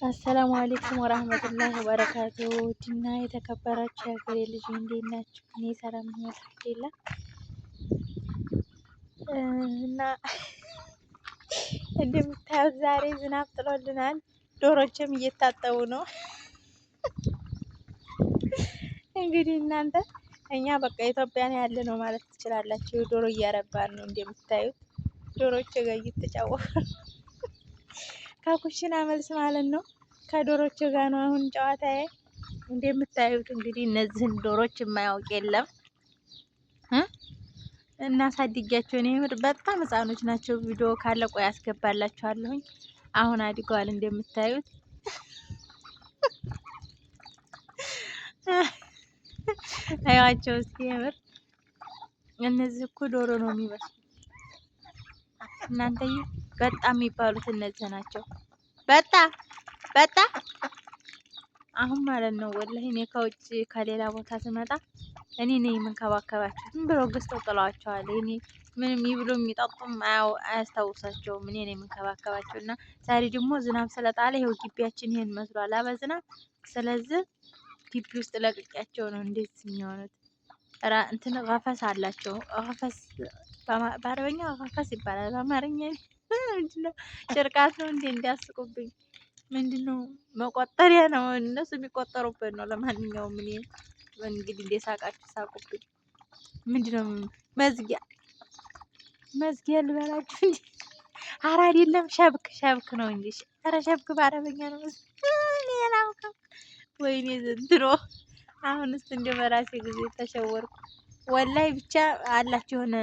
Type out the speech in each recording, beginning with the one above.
አሰላሙ አሌይኩም ወራህመቱላሂ ወበረካቱ። ውድና የተከበራችሁ የሀገሬ ልጅ እንዴት ናችሁ? እኔ ሰላም ነኝ አልሐምዱሊላህ። እና እንደምታዩት ዛሬ ዝናብ ጥሎልናል። ዶሮችም እየታጠቡ ነው። እንግዲህ እናንተ እኛ በቃ ኢትዮጵያ ነው ያለ ነው ማለት ትችላላችሁ። ዶሮ እያረባን ነው። እንደምታዩት ዶሮች ጋር እየተጫወቱ ከኩሽና መልስ ማለት ነው። ከዶሮች ጋር ነው አሁን ጨዋታዬ። እንደምታዩት እንግዲህ እነዚህን ዶሮች የማያውቅ የለም። እና ሳድጊያቸው እኔ ምር በጣም ህፃኖች ናቸው። ቪዲዮ ካለ ቆይ ያስገባላችኋለሁኝ። አሁን አድገዋል እንደምታዩት። አያቸው እስኪ የምር እነዚህ እኮ ዶሮ ነው የሚመስሉ እናንተዬ። በጣም የሚባሉት እነዚህ ናቸው። በጣ አሁን ማለት ነው ወላሂ እኔ ከውጭ ከሌላ ቦታ ስመጣ እኔ ነኝ የምንከባከባቸው። ዝም ብሎ ገዝተው ጥለዋቸዋል። እኔ ምንም ይብሉ የሚጠጡም አያስታውሳቸውም። እኔ ነኝ የምንከባከባቸው። እና ዛሬ ደግሞ ዝናብ ስለጣለ ይኸው ግቢያችን ይሄን መስሏል አበዝናብ። ስለዚህ ግቢ ውስጥ ለቅቄያቸው ነው እንደዚህ የሚሆኑት። እንትን ቀፈስ አላቸው። ቀፈስ በአረበኛ ቀፈስ ይባላል። በአማርኛ ምንድነው? ጭርቃት ነው እንዴ? እንዲያስቁብኝ ምንድነው? መቆጠሪያ ነው። እነሱ የሚቆጠሩበት ነው። ለማንኛውም እኔ እንግዲህ እንደሳቃችሁ ሳቁብኝ። ምንድነው? መዝጊያ ልበላችሁ እንጂ ኧረ አይደለም፣ ሸብክ ነው እንጂ። ኧረ ሸብክ በአረበኛ ነው። ወይኔ ዘንድሮ አሁንስ እንደ በራሴ ጊዜ ተሸወርኩ ወላይ። ብቻ አላችሁ የሆነ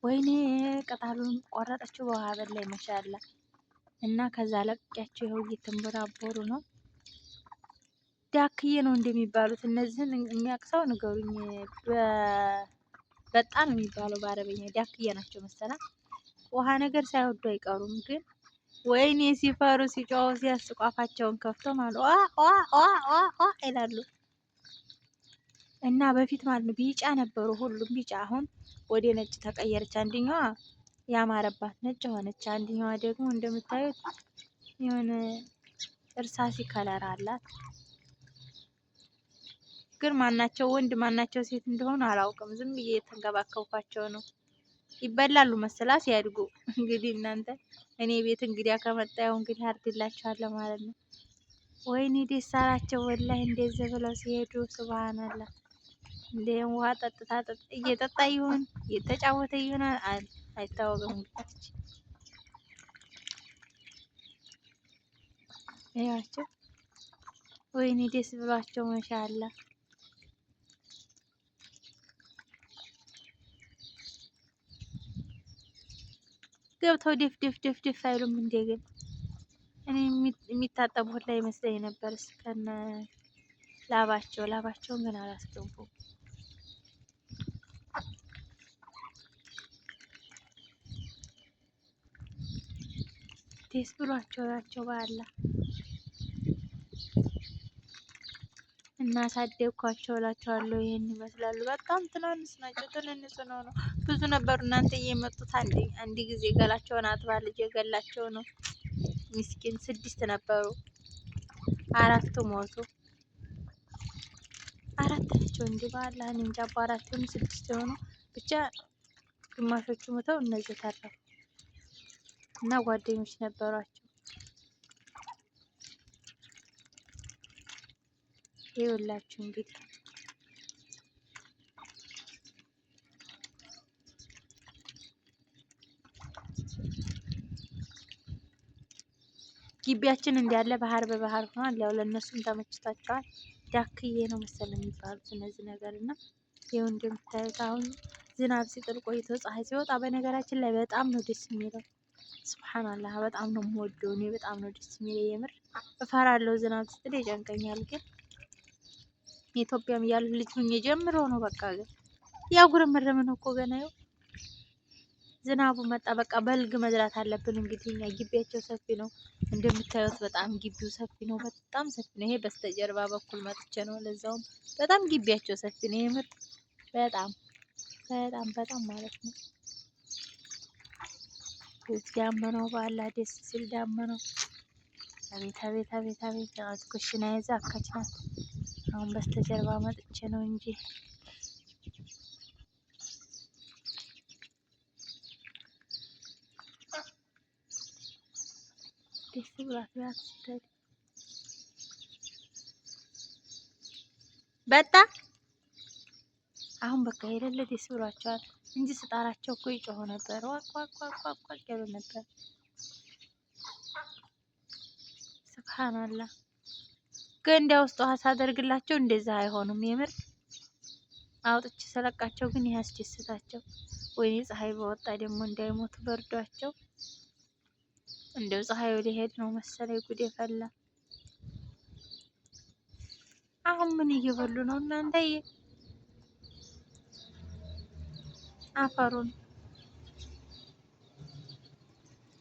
ወይኔ ቅጠሉን ቆረጠችው በውሃ በላይ ማሻአላ። እና ከዛ ለቅቄያቸው ይኸው እየተንቦራቦሩ ነው። ዳክዬ ነው እንደሚባሉት እነዚህን የሚያቅሰው ንገሩኝ። በጣም የሚባለው በአረበኛ ዳክዬ ናቸው መሰላ። ውሃ ነገር ሳይወዱ አይቀሩም ግን ወይኔ ሲፈሩ ሲጮሁ ሲያስቁ አፋቸውን ከፍተው ማለት ይላሉ። እና በፊት ማለት ነው ቢጫ ነበሩ፣ ሁሉም ቢጫ። አሁን ወደ ነጭ ተቀየረች። አንደኛዋ ያማረባት ነጭ ሆነች። አንደኛዋ ደግሞ እንደምታዩት የሆነ እርሳሲ ከለር አላት። ግን ማናቸው ወንድ ማናቸው ሴት እንደሆኑ አላውቅም። ዝም ብዬ የተንከባከብኳቸው ነው። ይበላሉ መሰላ ሲያድጉ። እንግዲህ እናንተ እኔ ቤት እንግዲህ ከመጣው እንግዲህ አርድላችኋለሁ ማለት ነው። ወይኔ ደስ አላቸው ወላሂ እንደዚህ ብለው ሲሄዱ ሱብሃንአላህ። እንደ ውሃ እየጠጣ ይሆን እየተጫወተ ይሆን አይታወቅም። ያቸው ወይኔ ደስ ብሏቸው ማሻአላህ። ገብተው ደፍ አይሉም እንዴ? ግን እኔ የሚታጠቡት ላይ መስለኝ ነበር እስከነ ላባቸውን ግን አላስገቡም። ደስ ብሏቸው ናቸው በአላ እና ሳደግኳቸው እላቸዋለሁ። ይሄን ይመስላሉ። በጣም ትናንስ ናቸው። ትንንስ ነው ብዙ ነበሩ እናንተ እየመጡት አንድ ጊዜ ገላቸውን አጥባ ልጅ የገላቸው ነው። ምስኪን 6 ነበሩ፣ 4ቱ ሞቱ። 4 ናቸው እንዴ? በአላህ እኔ እንጃ። በ4 ይሁን 6 የሆኑ ብቻ ግማሾቹ ሞተው እነዚህ ተረፉ። እና ጓደኞች ነበሯቸው። ይኸውላችሁ እንግዲህ ግቢያችን እንዳለ ባህር በባህር ሆኗል። ያው ለእነሱም ተመችቷቸዋል። ዳክዬ ነው መሰል የሚባሉት እነዚህ ነገር እና ይኸው እንደምታዩት አሁን ዝናብ ሲጥል ቆይቶ ፀሐይ ሲወጣ፣ በነገራችን ላይ በጣም ነው ደስ የሚለው። ሱብሃንአላህ በጣም ነው የምወደው እኔ። በጣም ነው ደስ የሚለው የምር። እፈራለሁ ዝናብ ሲጥል ይጨንቀኛል። ግን ኢትዮጵያም ያሉ ልጅ ሁኜ ጀምሮ ነው በቃ። ግን ያጉረመረመ ነው እኮ ገና። ይኸው ዝናቡ መጣ። በቃ በልግ መዝራት አለብን እንግዲህ እኛ። ግቢያቸው ሰፊ ነው እንደምታዩት። በጣም ግቢው ሰፊ ነው፣ በጣም ሰፊ ነው። ይሄ በስተጀርባ በኩል መጥቼ ነው። ለዛውም በጣም ግቢያቸው ሰፊ ነው የምር። በጣም ማለት ነው። ዳመናው በአላህ ደስ ሲል ዳመናው አቤት አቤት አቤት አቤት ናት። ኩሽና የዛከች ናት። አሁን በስተጀርባ መጥቼ ነው እንጂ ደስ ብሏት ቢያት ስትሄድ በጣ አሁን በቃ የሌለ ደስ ብሏቸዋል እንጂ ስጣራቸው እኮ ይጮሁ ነበር። ዋቅ ዋቅ ዋቅ ዋቅ ዋቅ ያሉ ነበር። ስብሃንአላህ ገንዳ ውስጥ ውሃ ሳደርግላቸው እንደዛ አይሆኑም። የምር አውጥቼ ሰለቃቸው ግን ይሄ አስደስታቸው። ወይኔ ፀሐይ በወጣ ደግሞ እንዳይሞቱ በርዷቸው። እንደው ፀሐዩ ሊሄድ ነው መሰለኝ። ጉድ ፈላ። አሁን ምን እየበሉ ነው እናንተዬ?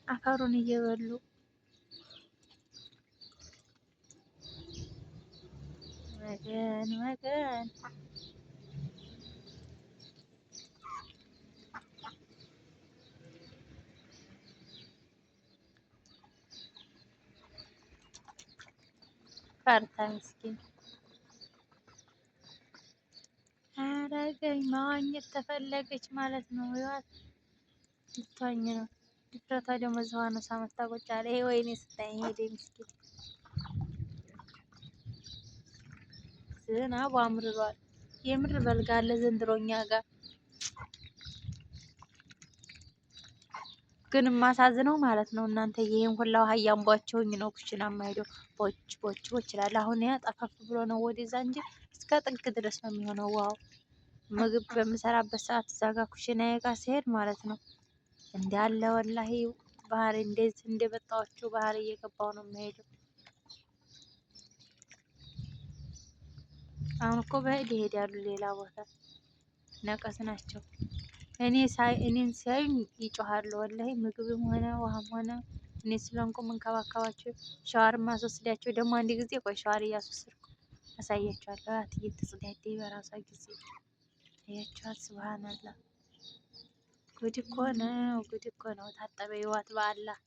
አፈሩን እየበሉ ወገን ወገን ፈርታ ምስኪን አረገኝ። መዋኘት ተፈለገች ማለት ነው። ይዋት ልትዋኝ ነው። ድፍረቷ ደግሞ እዛው ነው ሳመታ ቁጭ አለ። ይሄ ወይኔ ስታይ ሄደ ምስኪን። ዝናቡ አምርሯል። የምር በልግ አለ ዘንድሮ እኛ ጋር። ግን የማሳዝነው ማለት ነው እናንተ ይሄን ሁላ ውሃ እያንቧቸውኝ ነው ኩሽና የማይሄደው ቦች ቦች ቦች ይላል። አሁን ያ ጠፈፍ ብሎ ነው ወደዛ እንጂ እስከ ጥግ ድረስ ነው የሚሆነው ውሃው። ምግብ በምሰራበት ሰዓት እዛ ጋር ኩሽና ጋር ሲሄድ ማለት ነው እንዳለ ወላሂ ባህር እንደዚህ እንደበጣዎቹ ባህር እየገባው ነው የሚሄደው። አሁን እኮ በሄድ ይሄዳሉ ሌላ ቦታ ነቀስ ናቸው። እኔን ሲያዩኝ ይጮሃሉ ወላሂ ምግብም ሆነ ውሃም ሆነ እኔ ስለሆንኩ መንከባከባቸው። ሻወር ማስወስዳቸው ደግሞ አንድ ጊዜ ቆይ ሻወር እያስወሰድኩ አሳያቸዋለሁ። አያት እየተጸዳዳ በራሷ ጊዜ አያቸዋት። ሱብሃንአላህ ጉድ እኮ ነው፣ ጉድ እኮ ነው። ታጠበ ይዋት በአላህ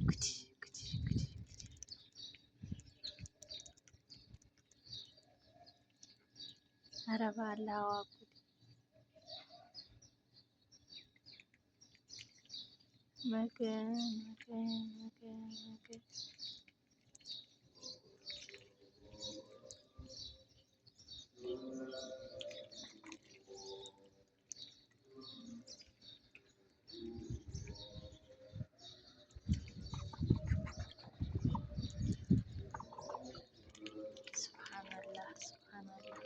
ጉድ ጉድ ጉድ። ኧረ በአላህ አዋጉ። መገን መገን መገን መገን ሱብሃንአላህ ሱብሃንአላህ።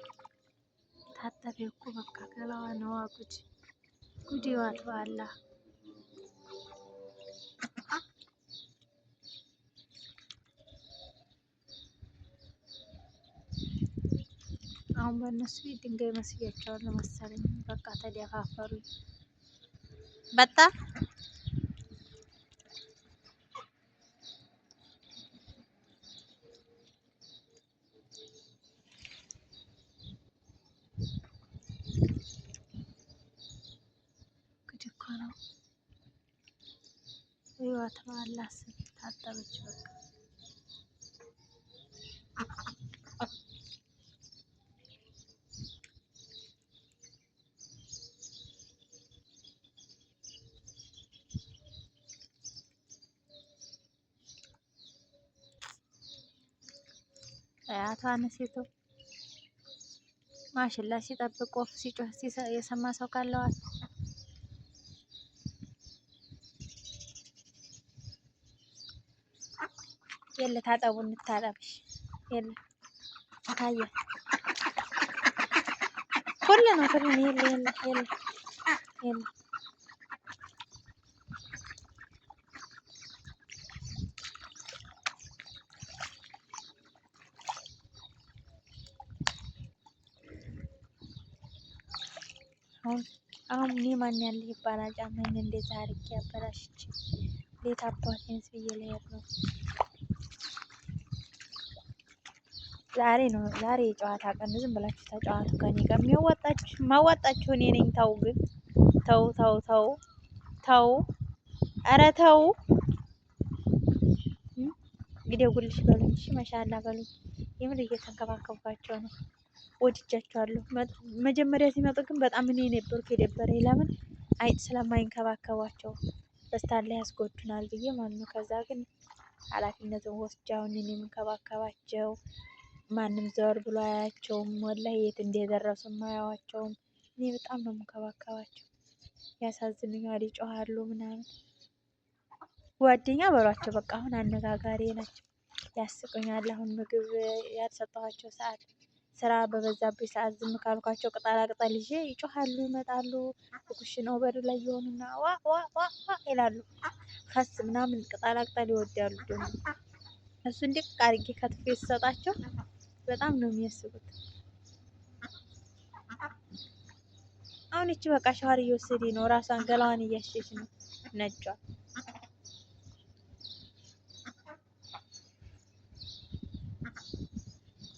ታጠበ እኮ በቃ ገላዋ ነዋ። ጉድ ጉድ ይዋት በአላህ። አሁን በእነሱ ድንጋይ መስያቸዋለሁ መሰለኝ። በቃ ተደፋፈሩኝ። በጣም ጉድ እኮ ነው። ህይወት በአላህ ስም ታጠበች በቃ። አያቷ ነሴቶ ማሽላ ሲጠብቅ ወፍ ሲጮህ የሰማ ሰው ካለዋል። የለ ታጠቡ እንታጠብሽ የለ ታየ ሁሉ ነው ሁሉ የለ የለ የለ የለ አሁን እኔ ማን ያለ ይባላል። ጫማኝ እንደዛ አድርጌ አበላሽቼ ቤት አባቴንስ ብዬ ልሄድ ነው። ዛሬ የጨዋታ ቀን ዝም ብላችሁ ተጫዋቱ ከኔ ጋር። የሚያዋጣችሁ ማዋጣችሁ እኔ ነኝ። ተው ግን ተው ተው ተው ተው፣ ኧረ ተው። እንግዲህ ጉልሽ በሉኝ። እሺ ማሻአላ በሉኝ። የምር እየተንከባከብኳቸው ነው። ወድጃቸዋለሁ። መጀመሪያ ሲመጡ ግን በጣም እኔ ነበርኩ የደበረኝ። ለምን አይጥ ስለማይንከባከቧቸው በስታን ላይ ያስጎዱናል ብዬ ማለት ነው። ከዛ ግን ኃላፊነትን ወስጃውን እኔ የምንከባከባቸው ማንም ዘወር ብሎ አያቸውም። ወላሂ የት እንደደረሱ አያዋቸውም። እኔ በጣም ነው የምንከባከባቸው። ያሳዝኑኛል፣ ይጮሃሉ ምናምን። ጓደኛ በሏቸው በቃ። አሁን አነጋጋሪ ናቸው፣ ያስቁኛል። አሁን ምግብ ያልሰጠኋቸው ሰዓት፣ ስራ በበዛብኝ ሰዓት ዝም ካልኳቸው ቅጠላ ቅጠል ይዤ ይጮሃሉ፣ ይመጣሉ። ኩሽናው በር ላይ የሆኑና ዋ ዋ ዋ ዋ ይላሉ። ከስ ምናምን ቅጠላ ቅጠል ይወዳሉ ደግሞ። እሱ እንዲህ አድርጌ ከትፌ ስሰጣቸው በጣም ነው የሚያስቡት። አሁን እቺ በቃ ሻወር እየወሰደች ነው፣ ራሷን ገላዋን እያሸች ነው ነጯ።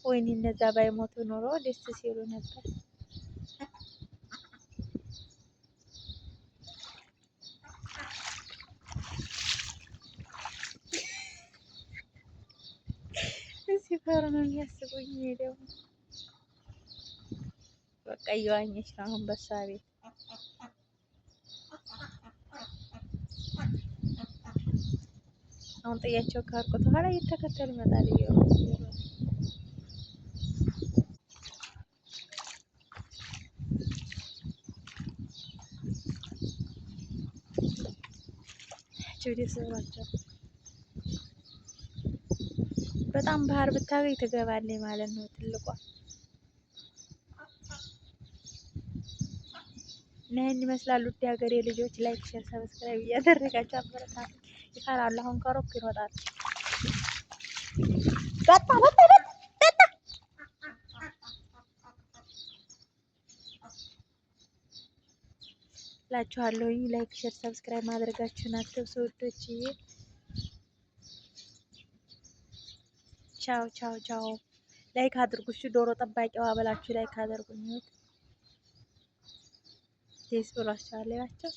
ወይኔ እነዛ ባይሞቱ ኖሮ ደስ ሲሉ ነበር። ሲፈሩ ነው የሚያስቡኝ። እኔ ደግሞ በቃ እየዋኘች ነው አሁን በሷ ቤት። አሁን ጥያቸው ካርቆት በኋላ እየተከተሉ ይመጣል። ደስ ብሏቸው በጣም ባህር ብታገኝ ትገባለች ማለት ነው ትልቋ። እና ይህን ይመስላሉ ውድ ሀገሬ ልጆች። ላይክ፣ ሼር፣ ሰብስክራይብ እያደረጋቸው አበረታቱ። ይፈራሉ። አሁን ከሮክ ይሮጣሉ። በጣ በጣ በጣ ላችኋለሁ። ላይክ፣ ሼር፣ ሰብስክራይብ ማድረጋችሁን አትርሱ ውዶችዬ። ቻው ቻው ቻው። ላይክ አድርጉ። እሺ ዶሮ ጠባቂዋ ብላችሁ ላይክ አድርጉኝ። ደስ ብሏቸዋል ያቸው።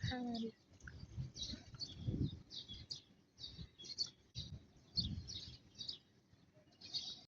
Subhanallah.